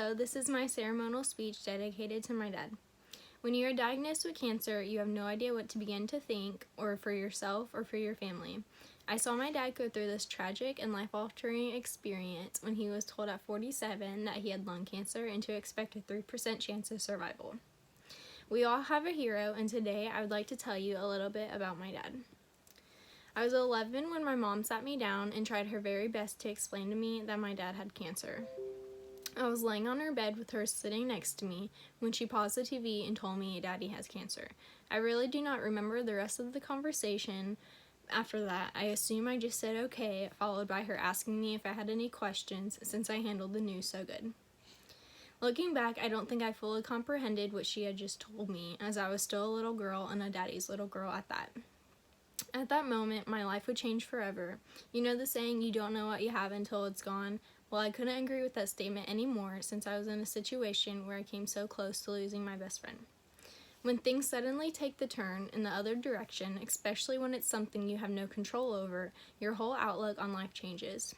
Hello, this is my ceremonial speech dedicated to my dad. When you are diagnosed with cancer, you have no idea what to begin to think, or for yourself or for your family. I saw my dad go through this tragic and life-altering experience when he was told at 47 that he had lung cancer and to expect a 3% chance of survival. We all have a hero, and today I would like to tell you a little bit about my dad. I was 11 when my mom sat me down and tried her very best to explain to me that my dad had cancer. I was laying on her bed with her sitting next to me when she paused the TV and told me Daddy has cancer. I really do not remember the rest of the conversation. After that, I assume I just said okay, followed by her asking me if I had any questions since I handled the news so good. Looking back, I don't think I fully comprehended what she had just told me, as I was still a little girl and a daddy's little girl at that. At that moment, my life would change forever. You know the saying, you don't know what you have until it's gone? Well, I couldn't agree with that statement anymore since I was in a situation where I came so close to losing my best friend. When things suddenly take the turn in the other direction, especially when it's something you have no control over, your whole outlook on life changes.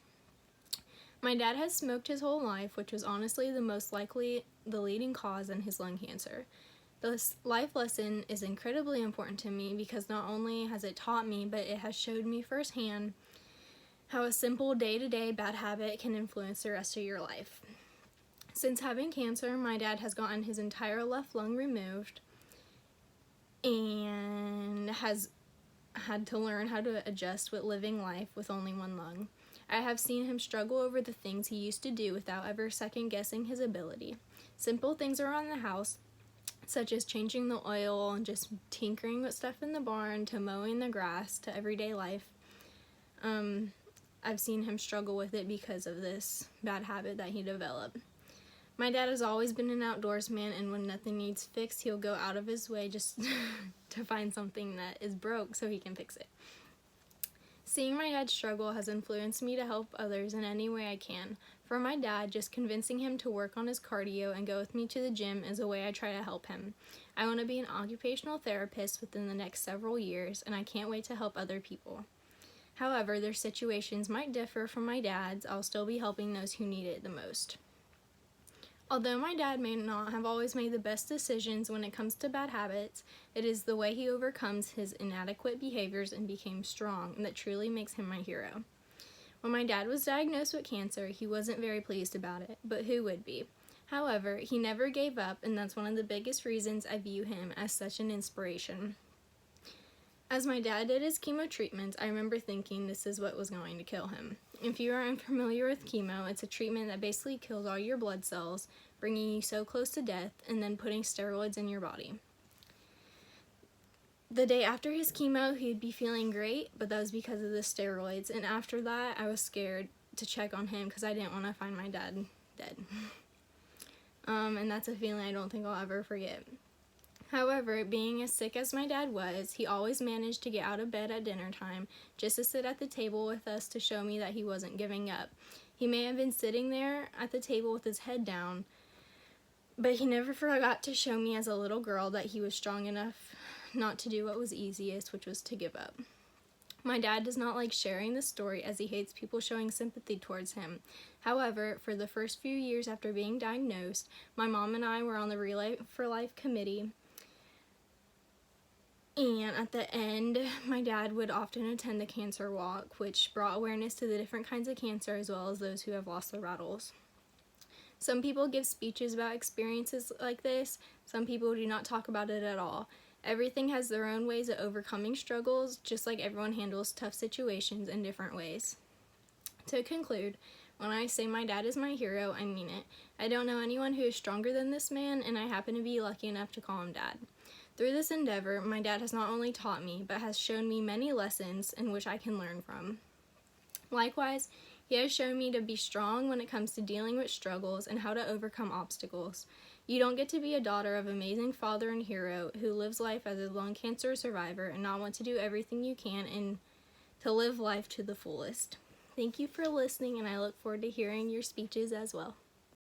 My dad has smoked his whole life, which was honestly the most likely the leading cause in his lung cancer. This life lesson is incredibly important to me because not only has it taught me, but it has showed me firsthand how a simple day-to-day bad habit can influence the rest of your life. Since having cancer, my dad has gotten his entire left lung removed and has had to learn how to adjust with living life with only one lung. I have seen him struggle over the things he used to do without ever second-guessing his ability. Simple things around the house, such as changing the oil and just tinkering with stuff in the barn, to mowing the grass, to everyday life. I've seen him struggle with it because of this bad habit that he developed. My dad has always been an outdoorsman, and when nothing needs fixed, he'll go out of his way just to find something that is broke so he can fix it. Seeing my dad struggle has influenced me to help others in any way I can. For my dad, just convincing him to work on his cardio and go with me to the gym is a way I try to help him. I want to be an occupational therapist within the next several years, and I can't wait to help other people. However, their situations might differ from my dad's. I'll still be helping those who need it the most. Although my dad may not have always made the best decisions when it comes to bad habits, it is the way he overcomes his inadequate behaviors and became strong that truly makes him my hero. When my dad was diagnosed with cancer, he wasn't very pleased about it, but who would be? However, he never gave up, and that's one of the biggest reasons I view him as such an inspiration. As my dad did his chemo treatments, I remember thinking this is what was going to kill him. If you are unfamiliar with chemo, it's a treatment that basically kills all your blood cells, bringing you so close to death, and then putting steroids in your body. The day after his chemo, he'd be feeling great, but that was because of the steroids, and after that, I was scared to check on him because I didn't want to find my dad dead. And that's a feeling I don't think I'll ever forget. However, being as sick as my dad was, he always managed to get out of bed at dinner time just to sit at the table with us to show me that he wasn't giving up. He may have been sitting there at the table with his head down, but he never forgot to show me as a little girl that he was strong enough not to do what was easiest, which was to give up. My dad does not like sharing this story as he hates people showing sympathy towards him. However, for the first few years after being diagnosed, my mom and I were on the Relay for Life committee. And at the end, my dad would often attend the cancer walk, which brought awareness to the different kinds of cancer as well as those who have lost their battles. Some people give speeches about experiences like this. Some people do not talk about it at all. Everything has their own ways of overcoming struggles, just like everyone handles tough situations in different ways. To conclude, when I say my dad is my hero, I mean it. I don't know anyone who is stronger than this man, and I happen to be lucky enough to call him Dad. Through this endeavor, my dad has not only taught me, but has shown me many lessons in which I can learn from. Likewise, he has shown me to be strong when it comes to dealing with struggles and how to overcome obstacles. You don't get to be a daughter of an amazing father and hero who lives life as a lung cancer survivor and not want to do everything you can and to live life to the fullest. Thank you for listening, and I look forward to hearing your speeches as well.